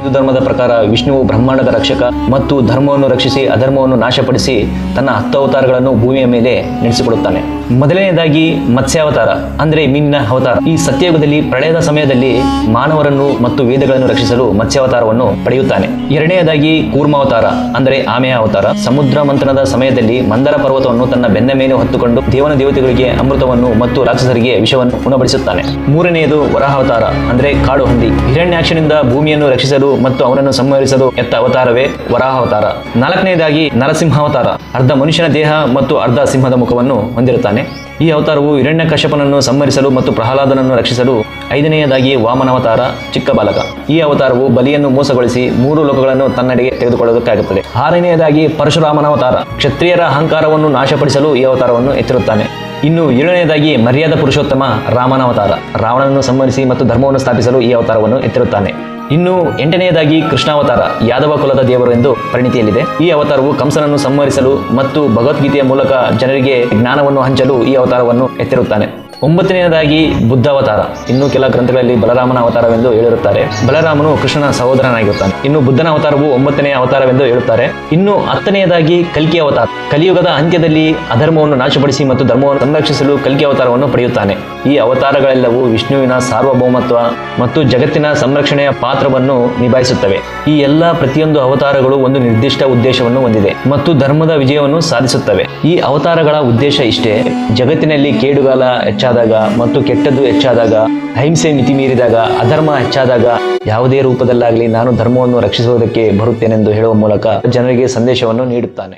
ಹಿಂದೂ ಧರ್ಮದ ಪ್ರಕಾರ ವಿಷ್ಣುವು ಬ್ರಹ್ಮಾಂಡದ ರಕ್ಷಕ ಮತ್ತು ಧರ್ಮವನ್ನು ರಕ್ಷಿಸಿ ಅಧರ್ಮವನ್ನು ನಾಶಪಡಿಸಿ ತನ್ನ 10 ಅವತಾರಗಳನ್ನು ಭೂಮಿಯ ಮೇಲೆ ನಡೆಸಿಕೊಡುತ್ತಾನೆ. ಮೊದಲನೆಯದಾಗಿ ಮತ್ಸ್ಯಾವತಾರ ಅಂದ್ರೆ ಮೀನಿನ ಅವತಾರ. ಈ ಸತ್ಯಯುಗದಲ್ಲಿ ಪ್ರಳಯದ ಸಮಯದಲ್ಲಿ ಮಾನವರನ್ನು ಮತ್ತು ವೇದಗಳನ್ನು ರಕ್ಷಿಸಲು ಮತ್ಸ್ಯಾವತಾರವನ್ನು ಪಡೆಯುತ್ತಾನೆ. ಎರಡನೆಯದಾಗಿ ಕೂರ್ಮಾವತಾರ ಅಂದ್ರೆ ಆಮೆಯ ಅವತಾರ. ಸಮುದ್ರ ಮಂಥನದ ಸಮಯದಲ್ಲಿ ಮಂದರ ಪರ್ವತವನ್ನು ತನ್ನ ಬೆನ್ನ ಮೇಲೆ ಹೊತ್ತುಕೊಂಡು ದೇವತೆಗಳಿಗೆ ಅಮೃತವನ್ನು ಮತ್ತು ರಾಕ್ಷಸರಿಗೆ ವಿಷವನ್ನು ಉಣಬಡಿಸುತ್ತಾನೆ. ಮೂರನೆಯದು ವರಾಹಾವತಾರ ಅಂದ್ರೆ ಕಾಡು ಹಂದಿ. ಹಿರಣ್ಯಾಕ್ಷನಿಂದ ಭೂಮಿಯನ್ನು ರಕ್ಷಿಸಲು ಮತ್ತು ಅವನನ್ನು ಸಂಹರಿಸಲು ಎತ್ತ ಅವತಾರವೇ ವರಾಹಾವತಾರ. ನಾಲ್ಕನೆಯದಾಗಿ ನರಸಿಂಹಾವತಾರ. ಅರ್ಧ ಮನುಷ್ಯನ ದೇಹ ಮತ್ತು ಅರ್ಧ ಸಿಂಹದ ಮುಖವನ್ನು ಹೊಂದಿರುತ್ತಾನೆ. ಈ ಅವತಾರವು ಹಿರಣ್ಯಕಶ್ಯಪನನ್ನು ಸಂಹರಿಸಲು ಮತ್ತು ಪ್ರಹ್ಲಾದನನ್ನು ರಕ್ಷಿಸಲು. ಐದನೆಯದಾಗಿ ವಾಮನಾವತಾರ, ಚಿಕ್ಕ ಬಾಲಕ. ಈ ಅವತಾರವು ಬಲಿಯನ್ನು ಮೋಸಗೊಳಿಸಿ 3 ಲೋಕಗಳನ್ನು ತನ್ನಡೆಗೆ ತೆಗೆದುಕೊಳ್ಳೋದಕ್ಕಾಗುತ್ತದೆ. ಆರನೆಯದಾಗಿ ಪರಶುರಾಮನಾವತಾರ. ಕ್ಷತ್ರಿಯರ ಅಹಂಕಾರವನ್ನು ನಾಶಪಡಿಸಲು ಈ ಅವತಾರವನ್ನು ಎತ್ತಿರುತ್ತಾನೆ. ಇನ್ನು 7ನೆಯದಾಗಿ ಮರ್ಯಾದ ಪುರುಷೋತ್ತಮ ರಾಮನಾವತಾರ. ರಾವಣನನ್ನು ಸಂಹರಿಸಿ ಮತ್ತು ಧರ್ಮವನ್ನು ಸ್ಥಾಪಿಸಲು ಈ ಅವತಾರವನ್ನು ಎತ್ತಿರುತ್ತಾನೆ. ಇನ್ನು 8ನೆಯದಾಗಿ ಕೃಷ್ಣಾವತಾರ. ಯಾದವ ಕುಲದ ದೇವರು ಎಂದು ಪರಿಣಿತಿಯಲ್ಲಿದೆ. ಈ ಅವತಾರವು ಕಂಸನನ್ನು ಸಂಹರಿಸಲು ಮತ್ತು ಭಗವದ್ಗೀತೆಯ ಮೂಲಕ ಜನರಿಗೆ ಜ್ಞಾನವನ್ನು ಹಂಚಲು ಈ ಅವತಾರವನ್ನು ಎತ್ತಿರುತ್ತಾನೆ. 9ನೆಯದಾಗಿ ಬುದ್ಧಾವತಾರ. ಇನ್ನು ಕೆಲ ಗ್ರಂಥಗಳಲ್ಲಿ ಬಲರಾಮನ ಅವತಾರವೆಂದು ಹೇಳಿರುತ್ತಾರೆ. ಬಲರಾಮನು ಕೃಷ್ಣನ ಸಹೋದರನಾಗಿರುತ್ತಾನೆ. ಇನ್ನು ಬುದ್ಧನ ಅವತಾರವು 9ನೆಯ ಅವತಾರವೆಂದು ಹೇಳುತ್ತಾರೆ. ಇನ್ನು 10ನೆಯದಾಗಿ ಕಲ್ಕಿ ಅವತಾರ. ಕಲಿಯುಗದ ಅಂತ್ಯದಲ್ಲಿ ಅಧರ್ಮವನ್ನು ನಾಶಪಡಿಸಿ ಮತ್ತು ಧರ್ಮವನ್ನು ಸಂರಕ್ಷಿಸಲು ಕಲ್ಕಿ ಅವತಾರವನ್ನು ಪಡೆಯುತ್ತಾನೆ. ಈ ಅವತಾರಗಳೆಲ್ಲವೂ ವಿಷ್ಣುವಿನ ಸಾರ್ವಭೌಮತ್ವ ಮತ್ತು ಜಗತ್ತಿನ ಸಂರಕ್ಷಣೆಯ ಪಾತ್ರವನ್ನು ನಿಭಾಯಿಸುತ್ತವೆ. ಈ ಎಲ್ಲ ಪ್ರತಿಯೊಂದು ಅವತಾರಗಳು ಒಂದು ನಿರ್ದಿಷ್ಟ ಉದ್ದೇಶವನ್ನು ಹೊಂದಿದೆ ಮತ್ತು ಧರ್ಮದ ವಿಜಯವನ್ನು ಸಾಧಿಸುತ್ತವೆ. ಈ ಅವತಾರಗಳ ಉದ್ದೇಶ ಇಷ್ಟೇ: ಜಗತ್ತಿನಲ್ಲಿ ಕೇಡುಗಾಲ ಹೆಚ್ಚಾದಾಗ ಮತ್ತು ಕೆಟ್ಟದ್ದು ಹೆಚ್ಚಾದಾಗ, ಅಹಿಂಸೆ ಮಿತಿ ಮೀರಿದಾಗ, ಅಧರ್ಮ ಹೆಚ್ಚಾದಾಗ ಯಾವುದೇ ರೂಪದಲ್ಲಾಗಲಿ ನಾನು ಧರ್ಮವನ್ನು ರಕ್ಷಿಸುವುದಕ್ಕೆ ಬರುತ್ತೇನೆಂದು ಹೇಳುವ ಮೂಲಕ ಜನರಿಗೆ ಸಂದೇಶವನ್ನು ನೀಡುತ್ತಾನೆ.